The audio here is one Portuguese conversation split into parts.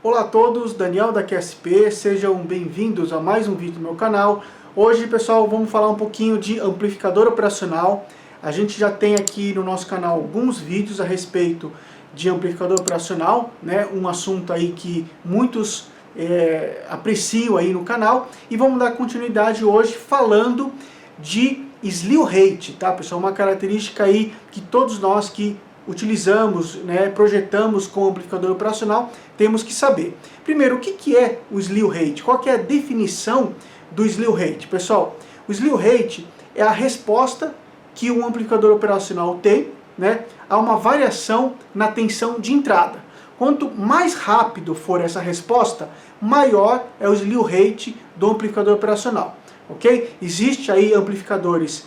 Olá a todos, Daniel da QSP, sejam bem-vindos a mais um vídeo do meu canal. Hoje, pessoal, vamos falar um pouquinho de amplificador operacional. A gente já tem aqui no nosso canal alguns vídeos a respeito de amplificador operacional, né? Um assunto aí que muitos apreciam aí no canal. E vamos dar continuidade hoje falando de slew rate, tá, pessoal? Uma característica aí que todos nós que utilizamos, né, projetamos com amplificador operacional, temos que saber. Primeiro, o que é o slew rate? Qual que é a definição do slew rate? Pessoal, o slew rate é a resposta que um amplificador operacional tem, né, a uma variação na tensão de entrada. Quanto mais rápido for essa resposta, maior é o slew rate do amplificador operacional. Ok? Existe aí amplificadores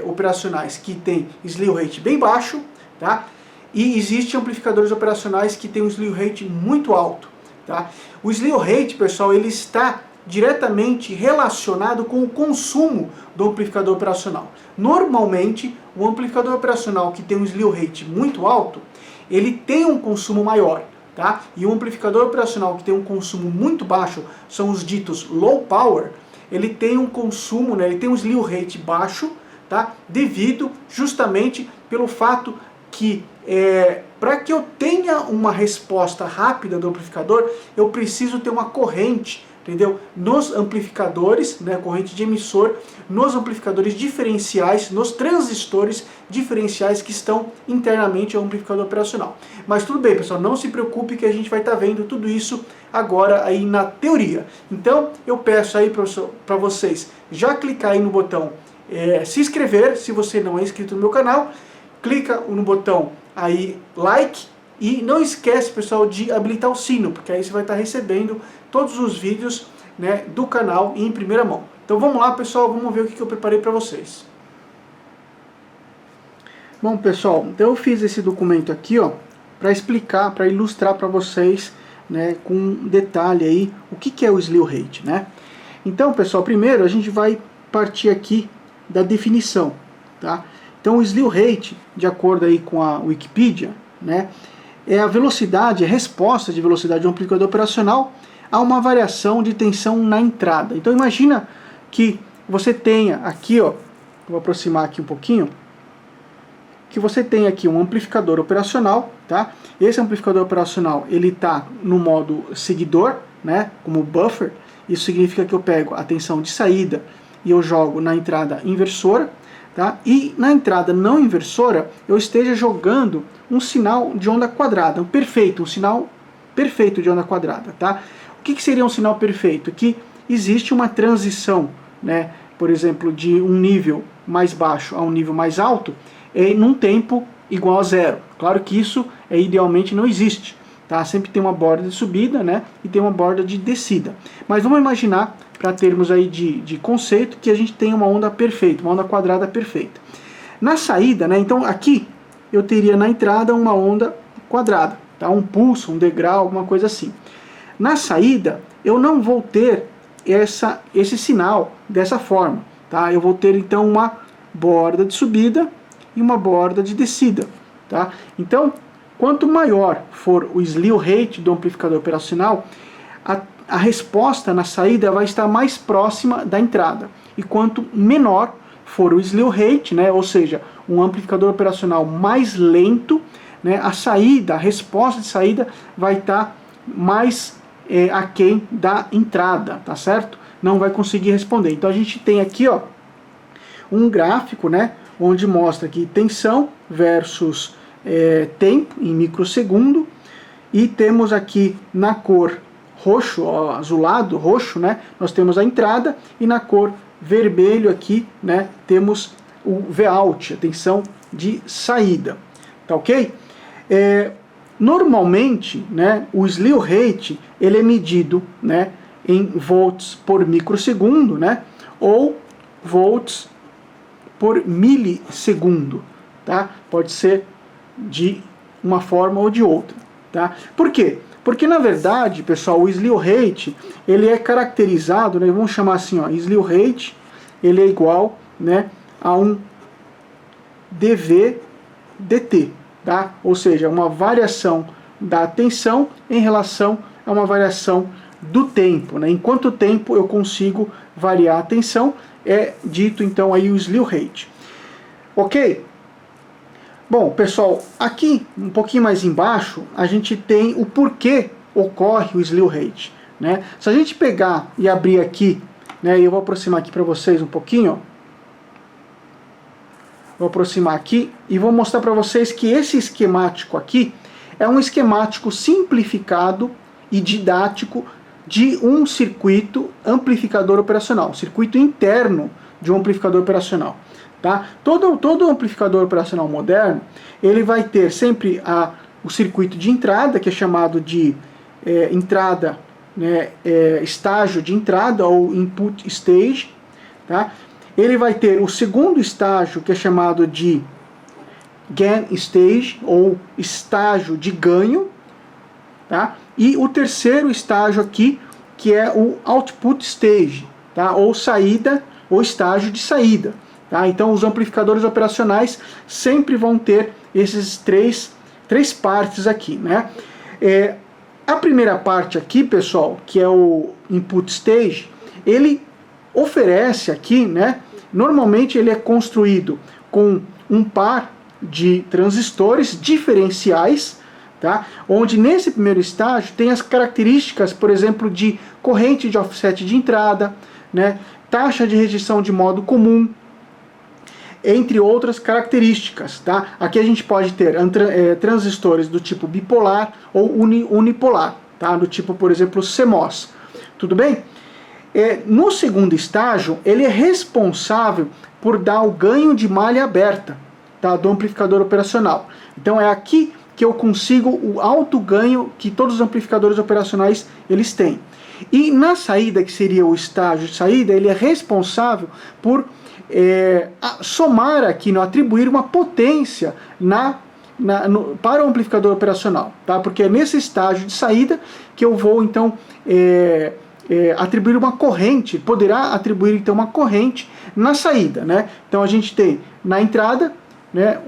operacionais que têm slew rate bem baixo, tá? E existem amplificadores operacionais que têm um slew rate muito alto, tá? O slew rate, pessoal, ele está diretamente relacionado com o consumo do amplificador operacional. Normalmente, o amplificador operacional que tem um slew rate muito alto, ele tem um consumo maior, tá? E o amplificador operacional que tem um consumo muito baixo, são os ditos low power, ele tem um consumo, né, ele tem um slew rate baixo, tá? Devido justamente pelo fato que para que eu tenha uma resposta rápida do amplificador, eu preciso ter uma corrente, entendeu? Nos amplificadores, né, corrente de emissor, nos amplificadores diferenciais, nos transistores diferenciais que estão internamente ao amplificador operacional. Mas tudo bem, pessoal, não se preocupe que a gente vai estar vendo tudo isso agora aí na teoria. Então, eu peço aí para vocês já clicar aí no botão se inscrever, se você não é inscrito no meu canal, clica no botão aí like e não esquece, pessoal, de habilitar o sino, porque aí você vai estar recebendo todos os vídeos, né, do canal em primeira mão. Então vamos lá, pessoal, vamos ver o que eu preparei para vocês. Bom, pessoal, então eu fiz esse documento aqui, ó, para explicar, para ilustrar para vocês, né, com detalhe aí o que é o slew rate, né? Então, pessoal, primeiro a gente vai partir aqui da definição, tá? Então o slew rate, de acordo aí com a Wikipedia, né, é a velocidade, a resposta de velocidade de um amplificador operacional a uma variação de tensão na entrada. Então imagina que você tenha aqui, ó, vou aproximar aqui um pouquinho, que você tem aqui um amplificador operacional, tá? Esse amplificador operacional, ele está no modo seguidor, né, como buffer. Isso significa que eu pego a tensão de saída e eu jogo na entrada inversora, tá? E na entrada não inversora, eu esteja jogando um sinal de onda quadrada, um sinal perfeito de onda quadrada, tá? O que seria um sinal perfeito? Que existe uma transição, né, por exemplo, de um nível mais baixo a um nível mais alto, num tempo igual a zero. Claro que isso idealmente não existe, tá? Sempre tem uma borda de subida, né, e tem uma borda de descida. Mas vamos imaginar, para termos aí de conceito, que a gente tem uma onda perfeita, uma onda quadrada perfeita. Na saída, né, então aqui eu teria na entrada uma onda quadrada, tá? Um pulso, um degrau, alguma coisa assim. Na saída, eu não vou ter esse sinal dessa forma, tá? Eu vou ter então uma borda de subida e uma borda de descida, tá? Então, quanto maior for o slew rate do amplificador operacional, a resposta na saída vai estar mais próxima da entrada. E quanto menor for o slew rate, né, ou seja, um amplificador operacional mais lento, né, a resposta de saída vai estar mais aquém da entrada, tá certo? Não vai conseguir responder. Então a gente tem aqui, ó, um gráfico, né, onde mostra aqui tensão versus tempo em microsegundo, e temos aqui na cor roxo, ó, azulado, roxo, né, nós temos a entrada, e na cor vermelho aqui, né, temos o Vout, a tensão de saída, tá ok? Normalmente, né, o slew rate, ele é medido, né, em volts por microsegundo, né, ou volts por milissegundo, tá? Pode ser de uma forma ou de outra, tá? Por quê? Porque na verdade, pessoal, o slew rate, ele é caracterizado, né, vamos chamar assim, ó, slew rate, ele é igual, né, a um dV dt, tá? Ou seja, uma variação da tensão em relação é uma variação do tempo, né? Em quanto tempo eu consigo variar a tensão, é dito então aí o slew rate. Ok? Bom, pessoal, aqui um pouquinho mais embaixo a gente tem o porquê ocorre o slew rate, né? Se a gente pegar e abrir aqui, né, eu vou aproximar aqui para vocês um pouquinho, ó. Vou aproximar aqui e vou mostrar para vocês que esse esquemático aqui é um esquemático simplificado e didático de um circuito amplificador operacional, circuito interno de um amplificador operacional. Tá? Todo amplificador operacional moderno, ele vai ter sempre o circuito de entrada, que é chamado de entrada, né, estágio de entrada, ou input stage. Tá? Ele vai ter o segundo estágio, que é chamado de gain stage, ou estágio de ganho. Tá? E o terceiro estágio aqui, que é o output stage, tá? Ou saída, ou estágio de saída. Tá? Então os amplificadores operacionais sempre vão ter esses três partes aqui, né? A primeira parte aqui, pessoal, que é o input stage, ele oferece aqui, né? Normalmente ele é construído com um par de transistores diferenciais, tá? Onde nesse primeiro estágio tem as características, por exemplo, de corrente de offset de entrada, né? Taxa de rejeição de modo comum, entre outras características. Tá? Aqui a gente pode ter transistores do tipo bipolar ou unipolar, tá? Do tipo, por exemplo, CMOS. Tudo bem? No segundo estágio, ele é responsável por dar o ganho de malha aberta, tá? Do amplificador operacional. Então é aqui que eu consigo o alto ganho que todos os amplificadores operacionais eles têm. E na saída, que seria o estágio de saída, ele é responsável por somar aqui, atribuir uma potência para o amplificador operacional, tá? Porque é nesse estágio de saída que eu vou então atribuir uma corrente, poderá atribuir então uma corrente na saída, né? Então a gente tem na entrada, né,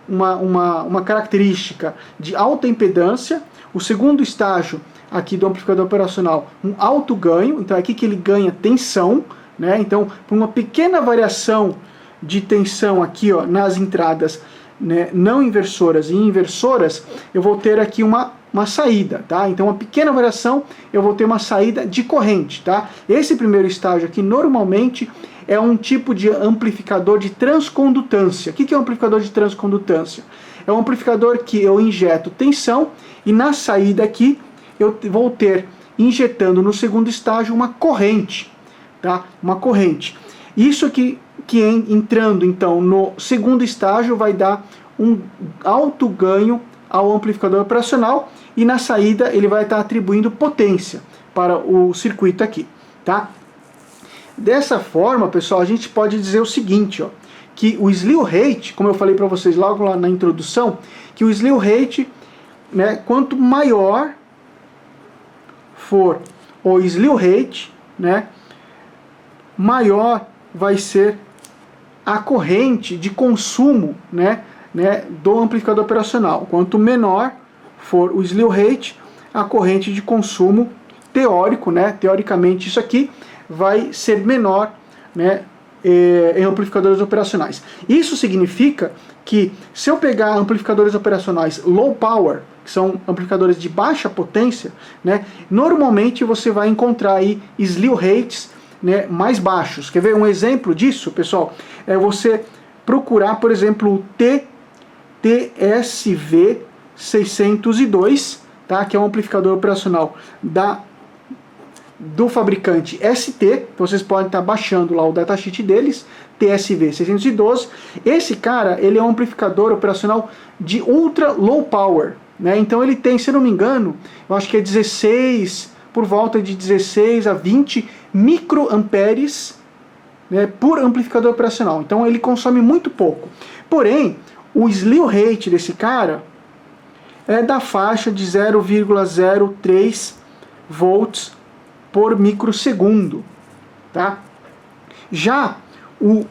uma característica de alta impedância, o segundo estágio aqui do amplificador operacional, um alto ganho, então é aqui que ele ganha tensão, né? Então, por uma pequena variação de tensão aqui, ó, nas entradas, né, não inversoras e inversoras, eu vou ter aqui uma saída, tá? Então, uma pequena variação, eu vou ter uma saída de corrente, tá? Esse primeiro estágio aqui, normalmente, é um tipo de amplificador de transcondutância. O que é um amplificador de transcondutância? É um amplificador que eu injeto tensão e na saída aqui, eu vou ter, injetando no segundo estágio, uma corrente. Tá? Uma corrente. Isso que entrando então no segundo estágio vai dar um alto ganho ao amplificador operacional e na saída ele vai estar atribuindo potência para o circuito aqui. Tá? Dessa forma, pessoal, a gente pode dizer o seguinte, ó, que o slew rate, como eu falei para vocês logo lá na introdução, que o slew rate, né, quanto maior for o slew rate, né, maior vai ser a corrente de consumo, né, do amplificador operacional. Quanto menor for o slew rate, a corrente de consumo teórico, né, teoricamente isso aqui vai ser menor, né, em amplificadores operacionais. Isso significa que se eu pegar amplificadores operacionais low power, que são amplificadores de baixa potência, né, normalmente você vai encontrar aí slew rates, né, mais baixos. Quer ver um exemplo disso, pessoal? É você procurar, por exemplo, o TSV 602, tá? Que é um amplificador operacional do fabricante ST. Então vocês podem estar baixando lá o datasheet deles, TSV 612. Esse cara, ele é um amplificador operacional de ultra low power, né? Então ele tem, se eu não me engano, eu acho que é 16, por volta de 16 a 20 microamperes, né, por amplificador operacional. Então ele consome muito pouco. Porém, o slew rate desse cara é da faixa de 0,03 volts por microsegundo. Tá? Já o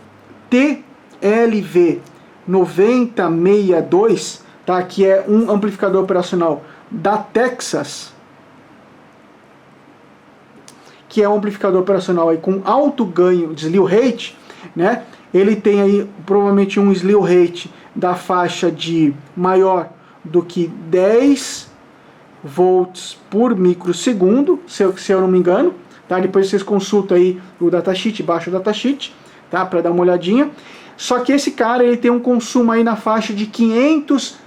TLV 9062, tá, que é um amplificador operacional da Texas, que é um amplificador operacional aí com alto ganho de slew rate, né? Ele tem aí provavelmente um slew rate da faixa de maior do que 10 volts por microsegundo, se eu não me engano, tá? Depois vocês consultam aí o datasheet, baixa o datasheet, tá? Para dar uma olhadinha. Só que esse cara ele tem um consumo aí na faixa de 500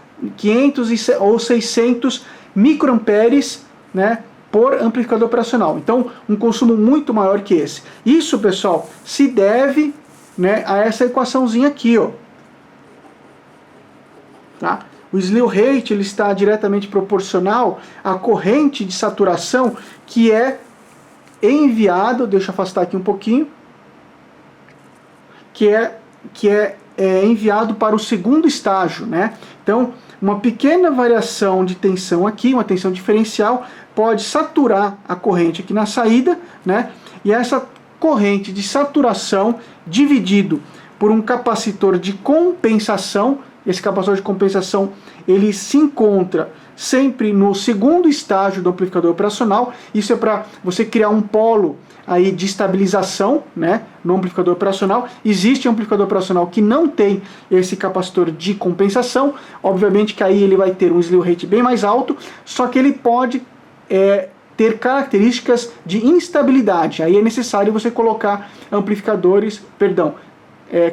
ou 600 microamperes, né, por amplificador operacional. Então, um consumo muito maior que esse. Isso, pessoal, se deve, né, a essa equaçãozinha aqui, ó. Tá? O slew rate ele está diretamente proporcional à corrente de saturação que é enviado, deixa eu afastar aqui um pouquinho, que é enviado para o segundo estágio, né? Então, uma pequena variação de tensão aqui, uma tensão diferencial, pode saturar a corrente aqui na saída, né? E essa corrente de saturação dividido por um capacitor de compensação, esse capacitor de compensação ele se encontra sempre no segundo estágio do amplificador operacional. Isso é para você criar um polo aí de estabilização, né, no amplificador operacional. Existe um amplificador operacional que não tem esse capacitor de compensação, obviamente que aí ele vai ter um slew rate bem mais alto, só que ele pode ter características de instabilidade. Aí é necessário você colocar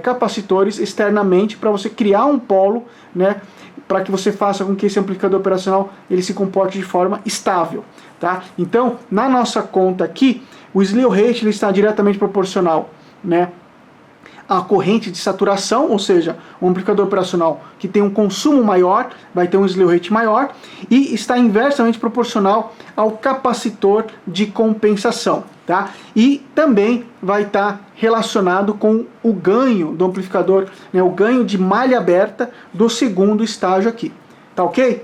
capacitores externamente para você criar um polo, né, para que você faça com que esse amplificador operacional ele se comporte de forma estável, tá? Então, na nossa conta aqui, o slew rate ele está diretamente proporcional, né, à corrente de saturação, ou seja, um amplificador operacional que tem um consumo maior vai ter um slew rate maior, e está inversamente proporcional ao capacitor de compensação, tá? E também vai estar relacionado com o ganho do amplificador, né, o ganho de malha aberta do segundo estágio aqui, tá ok?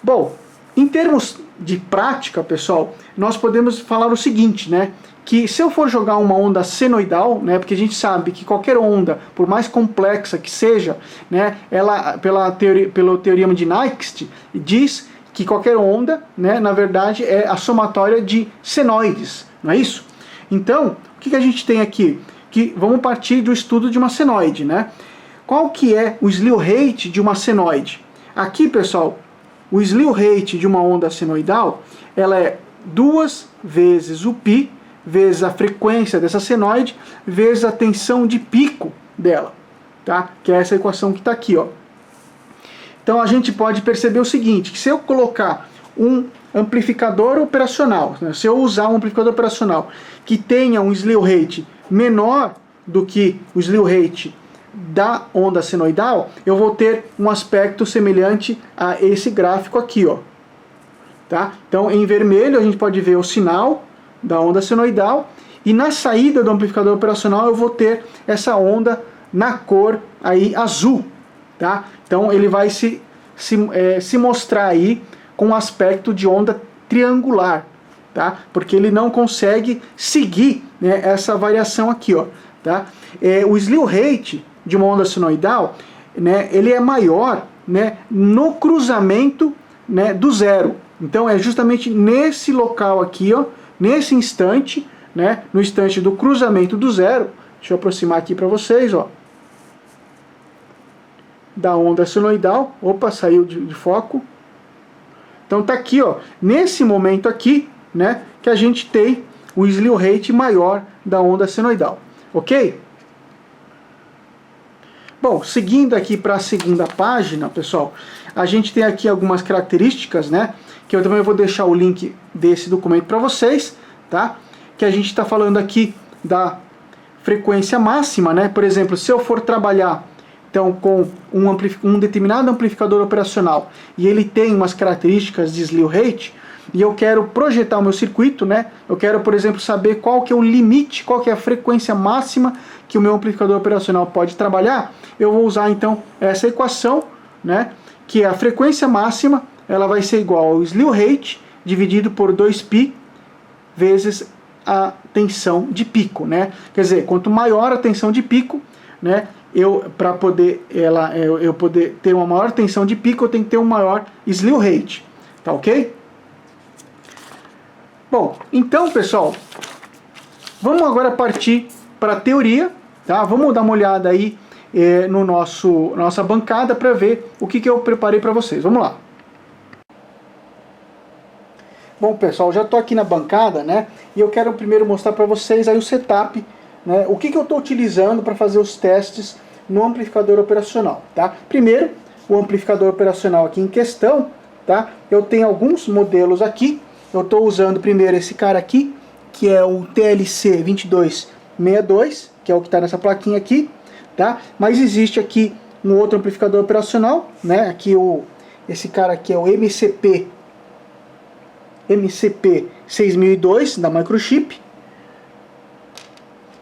Bom, em termos de prática, pessoal, nós podemos falar o seguinte, né? Que se eu for jogar uma onda senoidal, né, porque a gente sabe que qualquer onda, por mais complexa que seja, né, ela, pelo teorema de Nyquist, diz que qualquer onda, né, na verdade, é a somatória de senoides, não é isso? Então, o que a gente tem aqui? Que vamos partir do estudo de uma senoide, né? Qual que é o slew rate de uma senoide? Aqui, pessoal, o slew rate de uma onda senoidal, ela é 2 vezes o π, vezes a frequência dessa senoide, vezes a tensão de pico dela, tá? Que é essa equação que está aqui, ó. Então a gente pode perceber o seguinte, que se eu colocar um amplificador operacional, né, se eu usar um amplificador operacional que tenha um slew rate menor do que o slew rate da onda senoidal, eu vou ter um aspecto semelhante a esse gráfico aqui, ó. Tá? Então em vermelho a gente pode ver o sinal da onda senoidal, e na saída do amplificador operacional eu vou ter essa onda na cor aí azul, tá? Então ele vai se mostrar aí com um aspecto de onda triangular, tá? Porque ele não consegue seguir, né, essa variação aqui, ó, tá? O slew rate de uma onda senoidal, né, ele é maior, né, no cruzamento, né, do zero. Então é justamente nesse local aqui, ó, nesse instante, né, no instante do cruzamento do zero, deixa eu aproximar aqui para vocês, ó, da onda senoidal, opa, saiu de foco. Então tá aqui, ó, nesse momento aqui, né, que a gente tem o slew rate maior da onda senoidal, ok? Bom, seguindo aqui para a segunda página, pessoal, a gente tem aqui algumas características, né, que eu também vou deixar o link desse documento para vocês, tá? Que a gente está falando aqui da frequência máxima, né? Por exemplo, se eu for trabalhar então com um determinado amplificador operacional e ele tem umas características de slew rate, e eu quero projetar o meu circuito, né? Eu quero, por exemplo, saber qual que é o limite, qual que é a frequência máxima que o meu amplificador operacional pode trabalhar, eu vou usar então essa equação, né? Que é a frequência máxima, ela vai ser igual ao slew rate dividido por 2π vezes a tensão de pico, né? Quer dizer, quanto maior a tensão de pico, né? Para poder eu poder ter uma maior tensão de pico, eu tenho que ter um maior slew rate, tá ok? Bom, então pessoal, vamos agora partir para a teoria, tá? Vamos dar uma olhada aí no nossa bancada para ver o que eu preparei para vocês. Vamos lá. Bom pessoal, já estou aqui na bancada, né? E eu quero primeiro mostrar para vocês aí o setup, né? O que eu estou utilizando para fazer os testes no amplificador operacional, tá? Primeiro, o amplificador operacional aqui em questão, tá? Eu tenho alguns modelos aqui. Eu estou usando primeiro esse cara aqui, que é o TLC 2262, que é o que está nessa plaquinha aqui, tá? Mas existe aqui um outro amplificador operacional, né? Aqui esse cara aqui é o MCP 6002 da Microchip.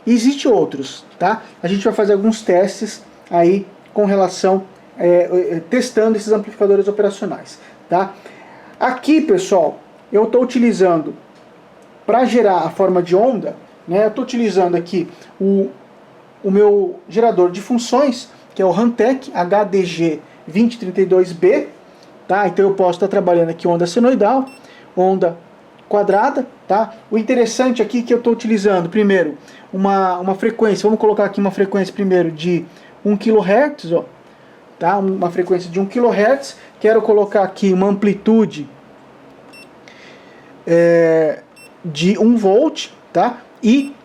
E existe outros, tá? A gente vai fazer alguns testes aí com relação testando esses amplificadores operacionais, tá? Aqui, pessoal, eu estou utilizando para gerar a forma de onda, né? Eu estou utilizando aqui o meu gerador de funções, que é o Hantek HDG 2032B, tá? Então eu posso estar trabalhando aqui onda senoidal, onda quadrada, tá? O interessante aqui é que eu estou utilizando primeiro uma frequência, vamos colocar aqui uma frequência primeiro de 1 kHz, ó, tá? Uma frequência de 1 kHz, quero colocar aqui uma amplitude de 1 volt, tá? E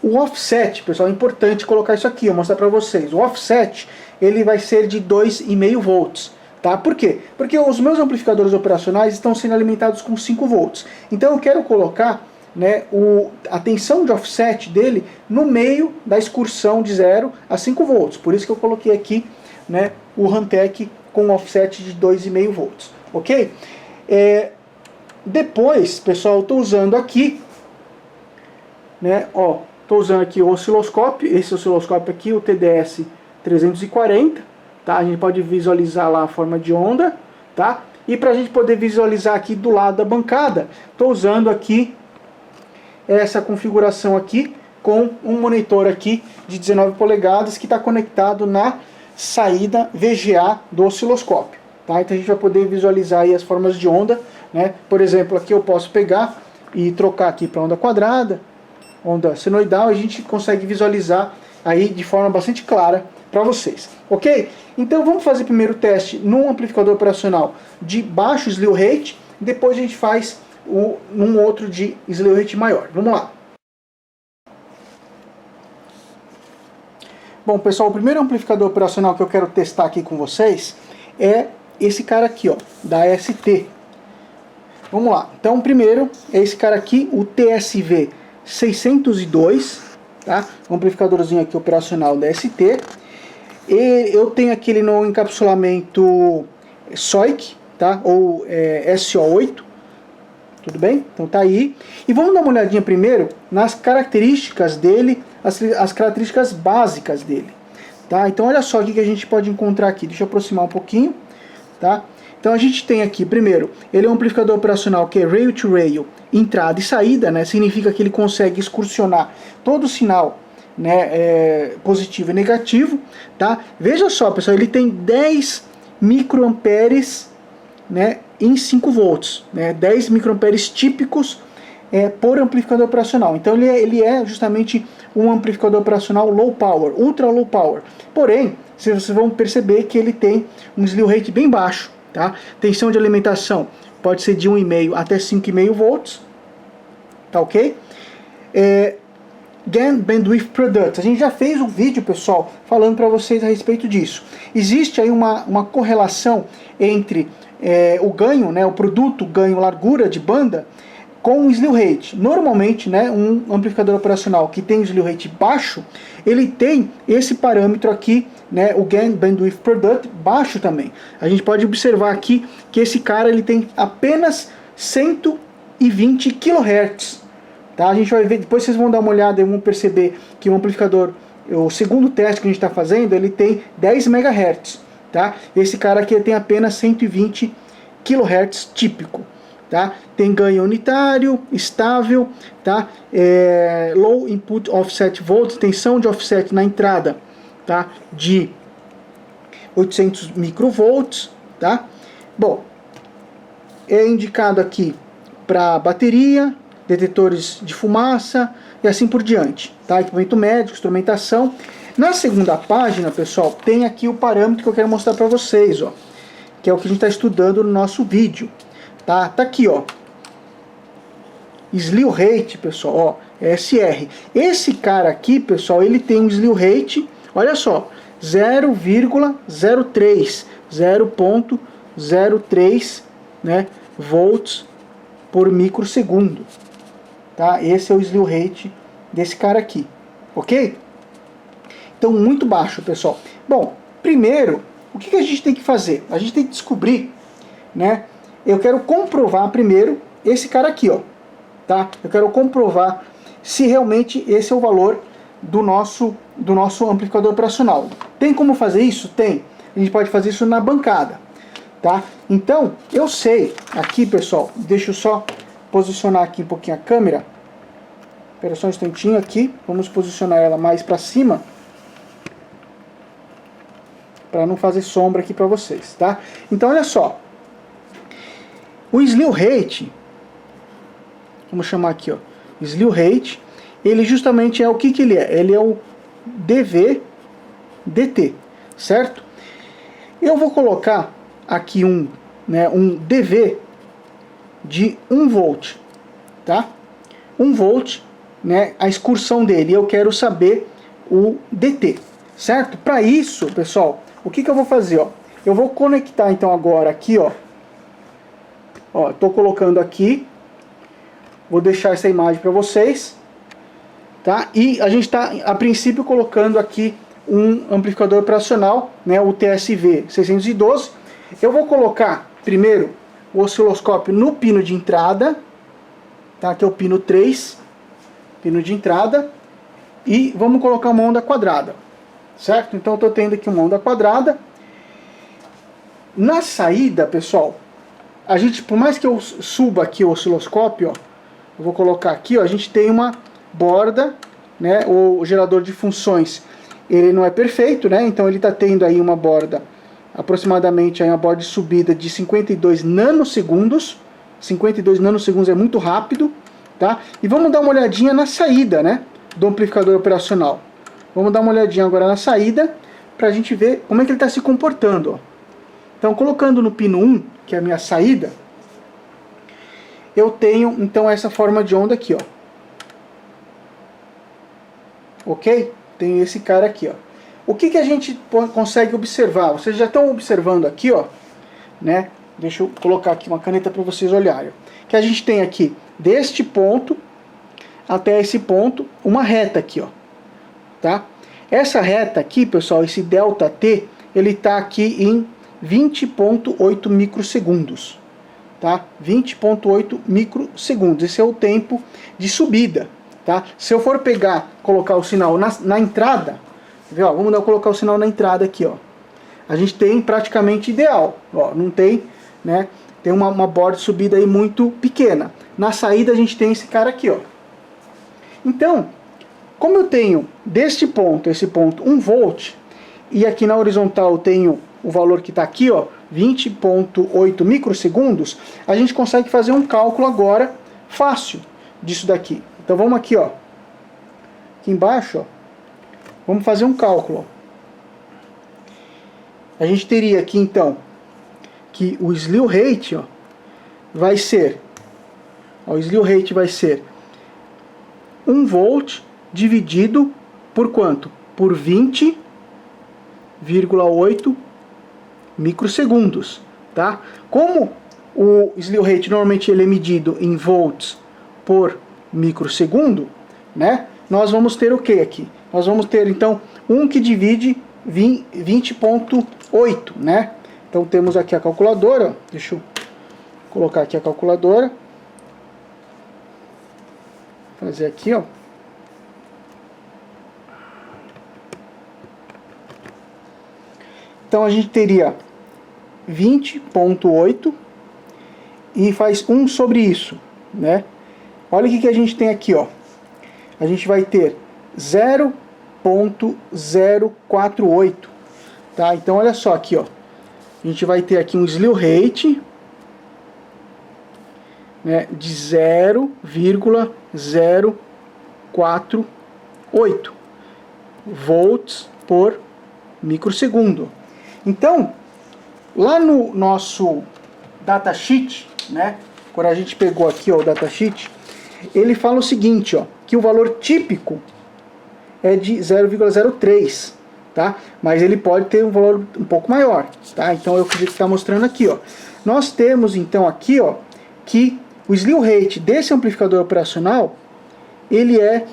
o offset, pessoal, é importante colocar isso aqui, eu vou mostrar para vocês. O offset, ele vai ser de 2,5 volts, tá? Por quê? Porque os meus amplificadores operacionais estão sendo alimentados com 5 volts. Então eu quero colocar, né, a tensão de offset dele no meio da excursão de 0 a 5 volts. Por isso que eu coloquei aqui, né, o Hantek com offset de 2,5 volts, ok? Depois, pessoal, eu estou usando aqui, né, ó, estou usando aqui o osciloscópio, esse osciloscópio aqui, o TDS 340, tá? A gente pode visualizar lá a forma de onda, tá? E para a gente poder visualizar aqui do lado da bancada, estou usando aqui essa configuração aqui com um monitor aqui de 19 polegadas que está conectado na saída VGA do osciloscópio, tá? Então a gente vai poder visualizar aí as formas de onda, né? Por exemplo, aqui eu posso pegar e trocar aqui para onda quadrada, onda senoidal, a gente consegue visualizar aí de forma bastante clara para vocês, ok? Então vamos fazer primeiro o teste num amplificador operacional de baixo slew rate, depois a gente faz num outro de slew rate maior. Vamos lá. Bom, pessoal, o primeiro amplificador operacional que eu quero testar aqui com vocês é esse cara aqui, ó, da ST. Vamos lá. Então, primeiro é esse cara aqui, o TSV 602, tá? Um amplificadorzinho aqui operacional da ST. E eu tenho aquele no encapsulamento SOIC, tá? Ou SO8, tudo bem? Então tá aí. E vamos dar uma olhadinha primeiro nas características dele, as características básicas dele, tá? Então olha só o que a gente pode encontrar aqui. Deixa eu aproximar um pouquinho, tá? Então a gente tem aqui, primeiro, ele é um amplificador operacional que é rail to rail, entrada e saída, né? Significa que ele consegue excursionar todo o sinal, né, positivo e negativo, tá? Veja só, pessoal, ele tem 10 microamperes, né, em 5 volts, né? 10 microamperes típicos por amplificador operacional. Então ele é justamente um amplificador operacional low power, ultra low power. Porém, vocês vão perceber que ele tem um slew rate bem baixo, tá? Tensão de alimentação pode ser de 1,5 até 5,5 volts, tá ok? GaN Bandwidth Product. A gente já fez um vídeo, pessoal, falando para vocês a respeito disso. Existe aí uma correlação entre o ganho, né, o produto ganho largura de banda com o slew rate. Normalmente, né, um amplificador operacional que tem slew rate baixo, ele tem esse parâmetro aqui, né, o GaN Bandwidth Product baixo também. A gente pode observar aqui que esse cara ele tem apenas 120 kHz. Tá? A gente vai ver, depois vocês vão dar uma olhada e vão perceber que o amplificador, o segundo teste que a gente está fazendo, ele tem 10 MHz. Tá? Esse cara aqui tem apenas 120 kHz típico. Tá? Tem ganho unitário, estável, tá? Low input offset volts, tensão de offset na entrada, tá? De 800 microvolts, tá? Bom, é indicado aqui para bateria, detectores de fumaça e assim por diante, tá? Equipamento médico, instrumentação. Na segunda página, pessoal, tem aqui o parâmetro que eu quero mostrar para vocês, ó, que é o que a gente está estudando no nosso vídeo, tá? Tá aqui, ó, slew rate, pessoal, ó, SR. Esse cara aqui, pessoal, ele tem um slew rate, olha só, 0,03, 0,03, né, volts por microsegundo, tá? Esse é o slew rate desse cara aqui, ok? Então, muito baixo, pessoal. Bom, primeiro, o que a gente tem que fazer? A gente tem que descobrir, né? Eu quero comprovar primeiro esse cara aqui, ó, tá? Eu quero comprovar se realmente esse é o valor do nosso amplificador operacional. Tem como fazer isso? Tem. A gente pode fazer isso na bancada, tá? Então, eu sei, aqui, pessoal, deixa eu só posicionar aqui um pouquinho a câmera. Espera só um instantinho aqui, vamos posicionar ela mais para cima, para não fazer sombra aqui para vocês, tá? Então, olha só, o slew rate, vamos chamar aqui, ó, slew rate, ele justamente é o que ele é? Ele é o DV/dt, certo? Eu vou colocar aqui um DV de 1 volt, tá? 1 volt, né, a excursão dele, eu quero saber o dt, certo? Para isso, pessoal, o que eu vou fazer, ó? Eu vou conectar então agora aqui, ó, tô colocando aqui, vou deixar essa imagem para vocês, tá? E a gente está, a princípio, colocando aqui um amplificador operacional, né, o TSV 612. Eu vou colocar primeiro o osciloscópio no pino de entrada, tá? Que é o pino 3, pino de entrada, e vamos colocar uma onda quadrada, certo? Então eu estou tendo aqui uma onda quadrada. Na saída, pessoal, a gente, por mais que eu suba aqui o osciloscópio, ó, eu vou colocar aqui, ó, a gente tem uma borda, né? O gerador de funções, ele não é perfeito, né? Então ele está tendo aí uma borda, aproximadamente aí uma borda de subida de 52 nanosegundos. 52 nanosegundos é muito rápido, tá? E vamos dar uma olhadinha na saída, né, do amplificador operacional. Vamos dar uma olhadinha agora na saída, para a gente ver como é que ele está se comportando, ó. Então, colocando no pino 1, que é a minha saída, eu tenho então essa forma de onda aqui, ó. Ok? Tenho esse cara aqui, ó. O que a gente consegue observar? Vocês já estão observando aqui, ó, né? Deixa eu colocar aqui uma caneta para vocês olharem. Que a gente tem aqui, deste ponto até esse ponto, uma reta aqui, ó, tá? Essa reta aqui, pessoal, esse ΔT, ele está aqui em 20,8 microsegundos, tá? 20,8 microsegundos. Esse é o tempo de subida, tá? Se eu for pegar, colocar o sinal na entrada, vê, ó, vamos colocar o sinal na entrada aqui, ó. A gente tem praticamente ideal, ó, não tem, né? Tem uma borda de subida aí muito pequena. Na saída a gente tem esse cara aqui, ó. Então, como eu tenho deste ponto, esse ponto, 1 volt, e aqui na horizontal eu tenho o valor que está aqui, ó, 20,8 microsegundos, a gente consegue fazer um cálculo agora fácil disso daqui. Então vamos aqui, ó, aqui embaixo, ó, vamos fazer um cálculo, ó. A gente teria aqui então que o slew rate, ó, vai ser, ó, o slew rate vai ser 1 volt dividido por quanto? Por 20,8 microsegundos, tá? Como o slew rate normalmente ele é medido em volts por microsegundo, né? Nós vamos ter o que aqui? Nós vamos ter então 1 que divide 20,8, né? Então temos aqui a calculadora, deixa eu colocar aqui a calculadora, fazer aqui, ó. Então a gente teria 20,8 e faz 1 sobre isso, né? Olha o que a gente tem aqui, ó. A gente vai ter 0,048, tá? Então olha só aqui, ó. A gente vai ter aqui um slew rate, né, de 0,048 volts por microsegundo. Então, lá no nosso datasheet, né, quando a gente pegou aqui ó, o datasheet, ele fala o seguinte, ó, que o valor típico é de 0,03, tá? Mas ele pode ter um valor um pouco maior, tá? Então eu acredito que está mostrando aqui, ó. Nós temos então aqui, ó, que o slew rate desse amplificador operacional, ele é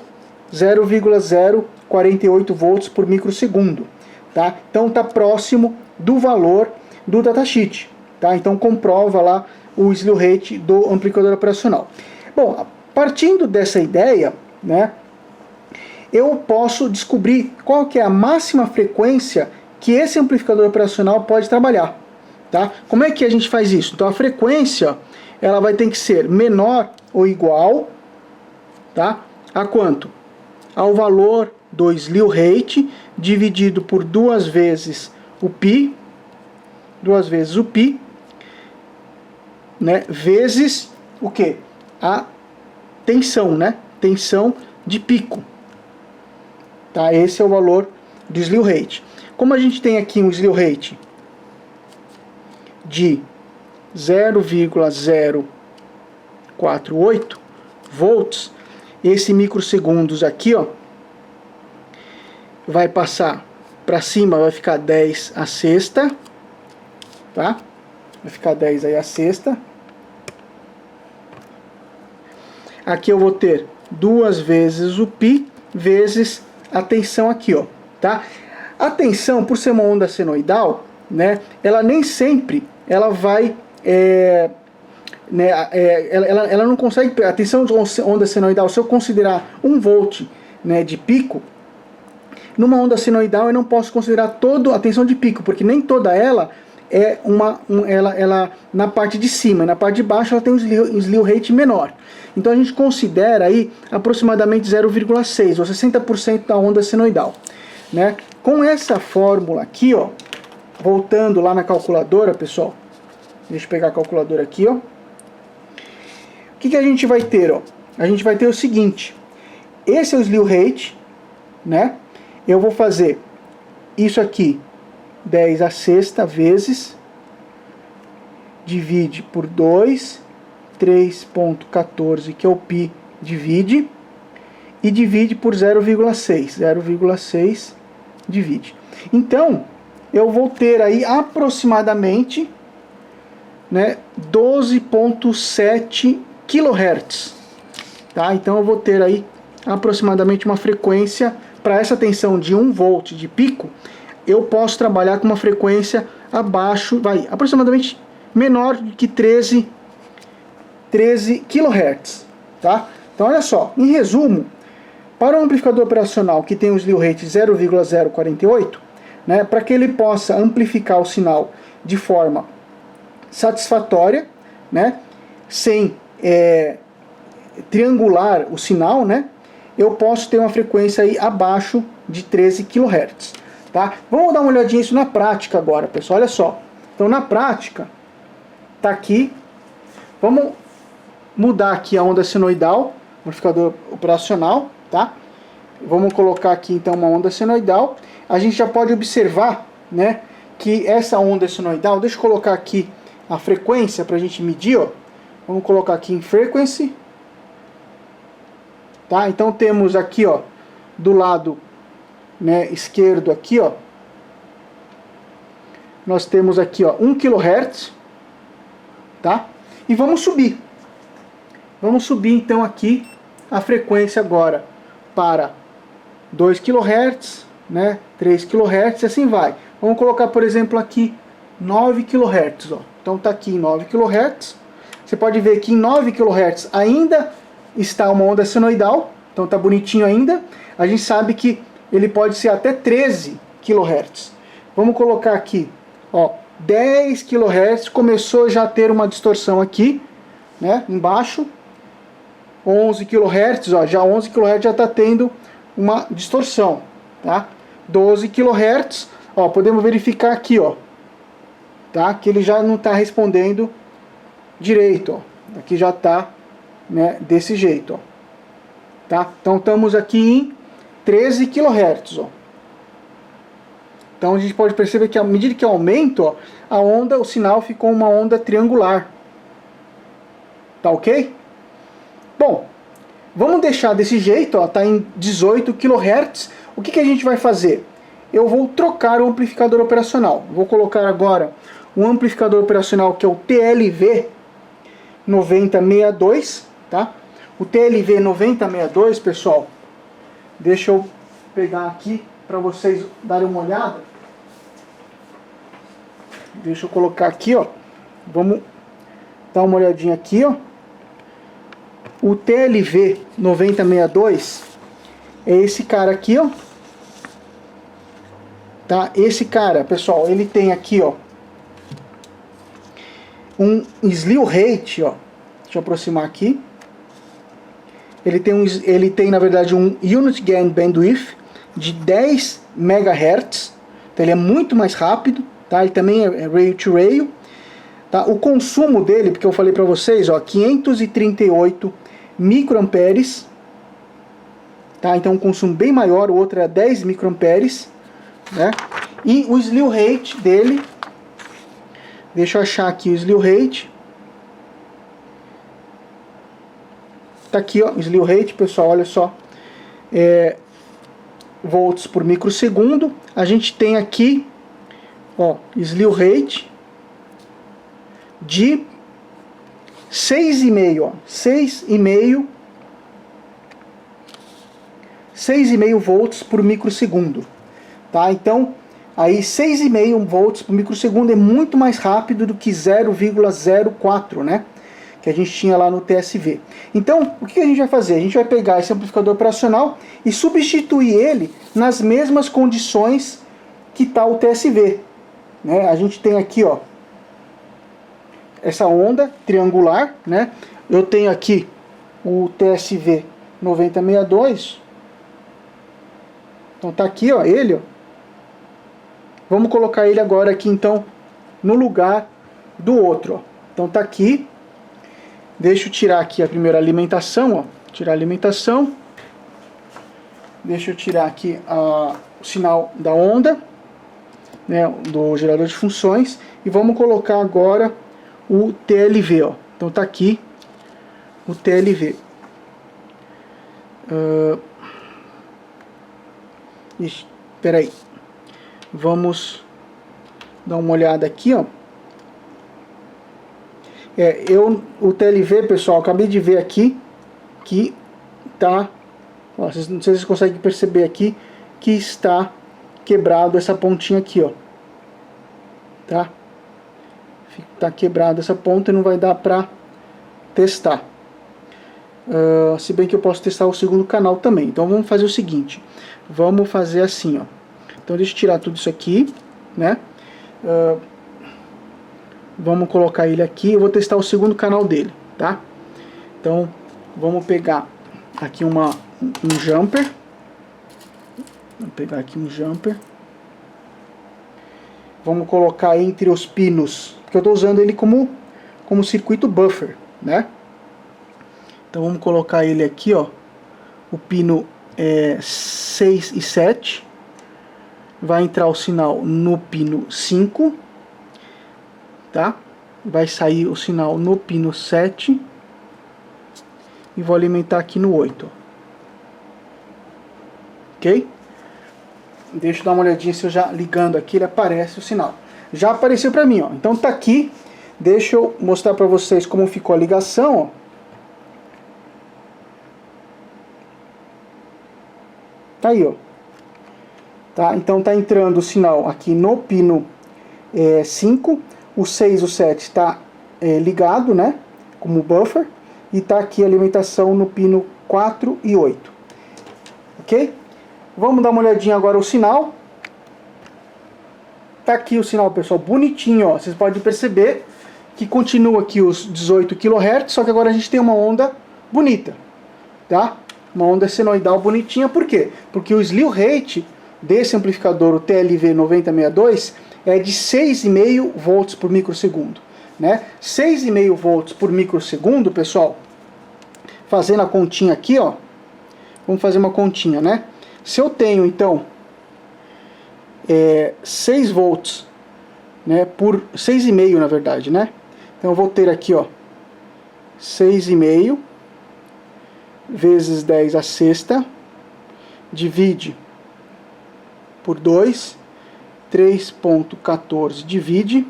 0,048 volts por microsegundo, tá? Então está próximo do valor do datasheet, tá? Então comprova lá o slew rate do amplificador operacional. Bom, partindo dessa ideia, né, eu posso descobrir qual que é a máxima frequência que esse amplificador operacional pode trabalhar, tá? Como é que a gente faz isso? Então a frequência, ela vai ter que ser menor ou igual, tá? A quanto? Ao valor do slew rate dividido por 2 vezes o π, né, vezes o que? A tensão, né? Tensão de pico. Tá? Esse é o valor do slew rate. Como a gente tem aqui um slew rate de 0,048 volts, esse microsegundos aqui, ó, vai passar para cima, vai ficar 10 a sexta, tá? Vai ficar 10 aí a sexta. Aqui eu vou ter 2 vezes o π vezes a tensão aqui, ó, tá? A tensão, por ser uma onda senoidal, né, ela nem sempre ela vai, ela não consegue, a tensão de onda senoidal, se eu considerar 1 volt, né, de pico, numa onda senoidal eu não posso considerar toda a tensão de pico, porque nem toda ela é ela na parte de cima, na parte de baixo ela tem um slew rate menor. Então a gente considera aí aproximadamente 0,6 ou 60% da onda senoidal, né? Com essa fórmula aqui, ó, voltando lá na calculadora, pessoal, deixa eu pegar a calculadora aqui, ó. O que a gente vai ter, ó? A gente vai ter o seguinte: esse é o slew rate, né? Eu vou fazer isso aqui 10 a sexta vezes, divide por 2, 3,14, que é o π, divide, e divide por 0,6, 0,6 divide. Então, eu vou ter aí aproximadamente, né, 12,7 kHz, tá? Então eu vou ter aí aproximadamente uma frequência, para essa tensão de 1 volt de pico, eu posso trabalhar com uma frequência abaixo, aproximadamente menor do que 13 kHz, tá? Então olha só, em resumo, para um amplificador operacional que tem um slew rate 0,048, né, para que ele possa amplificar o sinal de forma satisfatória, né, sem triangular o sinal, né, eu posso ter uma frequência aí abaixo de 13 kHz. Tá? Vamos dar uma olhadinha nisso na prática agora, pessoal. Olha só. Então, na prática, tá aqui. Vamos mudar aqui a onda senoidal, amplificador operacional, tá? Vamos colocar aqui então uma onda senoidal. A gente já pode observar, né, que essa onda senoidal, deixa eu colocar aqui a frequência para a gente medir, ó. Vamos colocar aqui em frequency, tá? Então temos aqui, ó, do lado, né, esquerdo aqui, ó, nós temos aqui, ó, 1 kHz, tá? E vamos subir. Vamos subir então aqui a frequência agora para 2 kHz, né, 3 kHz e assim vai. Vamos colocar, por exemplo, aqui 9 kHz, ó. Então tá aqui em 9 kHz. Você pode ver que em 9 kHz ainda está uma onda senoidal, então tá bonitinho ainda. A gente sabe que ele pode ser até 13 kHz. Vamos colocar aqui, ó, 10 kHz, começou já a ter uma distorção aqui, né, embaixo. 11 kHz, ó, já 11 kHz já está tendo uma distorção, tá? 12 kHz, ó, podemos verificar aqui, ó, tá? Que ele já não está respondendo direito, ó. Aqui já está, né, desse jeito, ó. Tá? Então estamos aqui em 13 kHz, ó. Então a gente pode perceber que à medida que eu aumento, ó, a onda, o sinal ficou uma onda triangular. Tá ok? Bom, vamos deixar desse jeito, ó, tá em 18 kHz. O que a gente vai fazer? Eu vou trocar o amplificador operacional. Vou colocar agora um amplificador operacional que é o TLV 9062, tá? O TLV 9062, pessoal, deixa eu pegar aqui para vocês darem uma olhada. Deixa eu colocar aqui, ó. Vamos dar uma olhadinha aqui, ó. O TLV 9062 é esse cara aqui, ó. Tá? Esse cara, pessoal, ele tem aqui, ó, um slew rate, ó. Deixa eu aproximar aqui. Ele tem na verdade um unit gain bandwidth de 10 MHz. Então ele é muito mais rápido, tá? Ele também é rail to rail. Tá? O consumo dele, porque eu falei para vocês, ó, 538 microamperes. Tá? Então um consumo bem maior, o outro é 10 microamperes, né? E o slew rate dele, deixa eu achar aqui o slew rate. Tá aqui, ó, slew rate, pessoal, olha só. Volts por microsegundo. A gente tem aqui, ó, slew rate de 6,5, ó, 6,5 volts por microsegundo, tá? Então, aí 6,5 volts por microsegundo é muito mais rápido do que 0,04, né? Que a gente tinha lá no TSV. Então, o que a gente vai fazer? A gente vai pegar esse amplificador operacional e substituir ele nas mesmas condições que está o TSV, né? A gente tem aqui, ó, essa onda triangular, né? Eu tenho aqui o TSV 9062. Então tá aqui, ó, ele, ó. Vamos colocar ele agora aqui, então, no lugar do outro, ó. Então tá aqui. Deixa eu tirar aqui a primeira alimentação, ó. Tirar a alimentação. Deixa eu tirar aqui o sinal da onda, né, do gerador de funções. E vamos colocar agora o TLV, ó. Então tá aqui o TLV. Espera aí. Vamos dar uma olhada aqui, ó. O TLV, pessoal, acabei de ver aqui que tá, ó, não sei se vocês conseguem perceber aqui que está quebrado essa pontinha aqui, ó. Tá? Tá quebrado essa ponta e não vai dar pra testar. Se bem que eu posso testar o segundo canal também. Então vamos fazer o seguinte. Vamos fazer assim, ó. Então deixa eu tirar tudo isso aqui, né? Vamos colocar ele aqui. Eu vou testar o segundo canal dele, tá? Então vamos pegar aqui um jumper. Vou pegar aqui um jumper. Vamos colocar entre os pinos, porque eu estou usando ele como circuito buffer, né? Então vamos colocar ele aqui, ó. O pino 6 e 7. Vai entrar o sinal no pino 5. Tá? Vai sair o sinal no pino 7. E vou alimentar aqui no 8. Ok? Deixa eu dar uma olhadinha se eu já ligando aqui, ele aparece o sinal. Já apareceu para mim, ó. Então tá aqui. Deixa eu mostrar para vocês como ficou a ligação, ó. Tá aí, ó. Tá? Então tá entrando o sinal aqui no pino 5. O 6 e o 7 está ligado, né? Como buffer. E tá aqui a alimentação no pino 4 e 8. Ok? Vamos dar uma olhadinha agora o sinal. Tá aqui o sinal, pessoal, bonitinho, ó. Vocês podem perceber que continua aqui os 18 kHz, só que agora a gente tem uma onda bonita, tá? Uma onda senoidal bonitinha, por quê? Porque o slew rate desse amplificador, o TLV 9062, é de 6,5 volts por microsegundo. né? 6,5 volts por microsegundo, pessoal, fazendo a continha aqui, ó, vamos fazer uma continha, né? Se eu tenho, então, 6 volts, né, por 6,5 na verdade, né? Então eu vou ter aqui, ó, 6,5 vezes 10 a sexta, divide por 2, 3,14 divide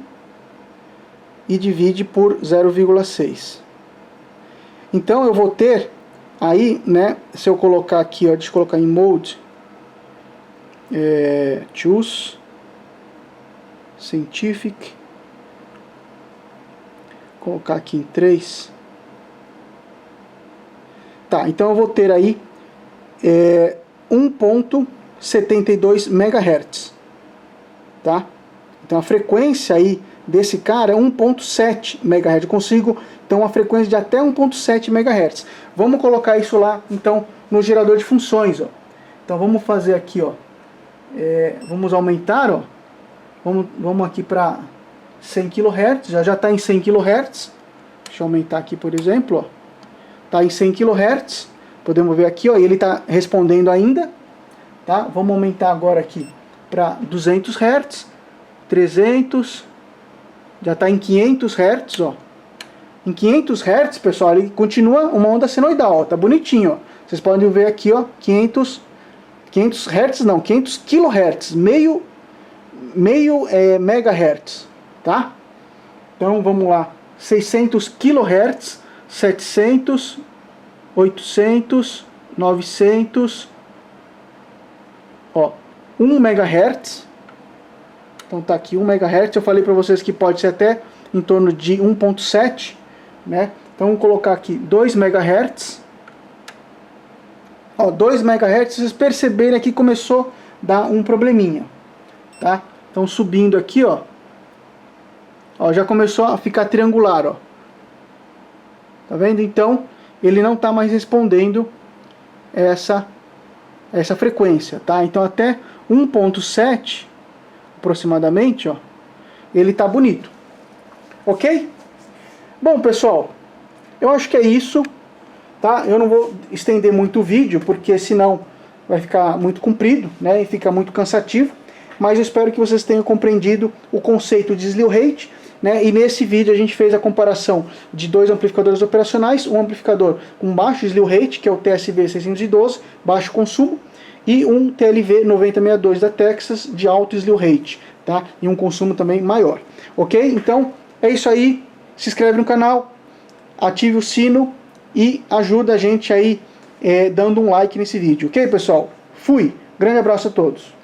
e divide por 0,6. Então eu vou ter aí, né, se eu colocar aqui, ó, deixa eu colocar em mode, choose scientific, colocar aqui em 3. Tá, então eu vou ter aí 1,72 MHz, tá? Então a frequência aí desse cara é 1,7 MHz. Eu consigo então uma frequência de até 1,7 MHz. Vamos colocar isso lá então no gerador de funções, ó. Então vamos fazer aqui, ó. Vamos aumentar, ó. Vamos aqui para 100 kHz. Já está em 100 kHz. Deixa eu aumentar aqui, por exemplo, ó. Tá em 100 kHz. Podemos ver aqui, ó, ele está respondendo ainda, tá? Vamos aumentar agora aqui para 200 Hz, 300, já está em 500 Hz, ó. Em 500 Hz, pessoal, ele continua uma onda senoidal, ó, tá bonitinho, ó. Vocês podem ver aqui, ó, 500 Hz não, 500 kHz, meio megahertz, tá? Então vamos lá, 600 kHz, 700, 800, 900, ó, 1 MHz. Então tá aqui 1 MHz. Eu falei para vocês que pode ser até em torno de 1,7, né? Então vamos colocar aqui 2 MHz. Ó, 2 MHz, vocês perceberem aqui começou a dar um probleminha, tá? Então subindo aqui, ó, já começou a ficar triangular, ó. Tá vendo? Então ele não está mais respondendo essa frequência, tá? Então até 1,7 aproximadamente, ó, ele tá bonito, ok? Bom, pessoal, eu acho que é isso, tá? Eu não vou estender muito o vídeo, porque senão vai ficar muito comprido, né? E fica muito cansativo. Mas eu espero que vocês tenham compreendido o conceito de slew rate, né? E nesse vídeo a gente fez a comparação de dois amplificadores operacionais, um amplificador com baixo slew rate, que é o TSV 612, baixo consumo, e um TLV 9062 da Texas, de alto slew rate, tá? E um consumo também maior, ok? Então é isso aí, se inscreve no canal, ative o sino e ajuda a gente aí dando um like nesse vídeo, ok, pessoal? Fui, grande abraço a todos.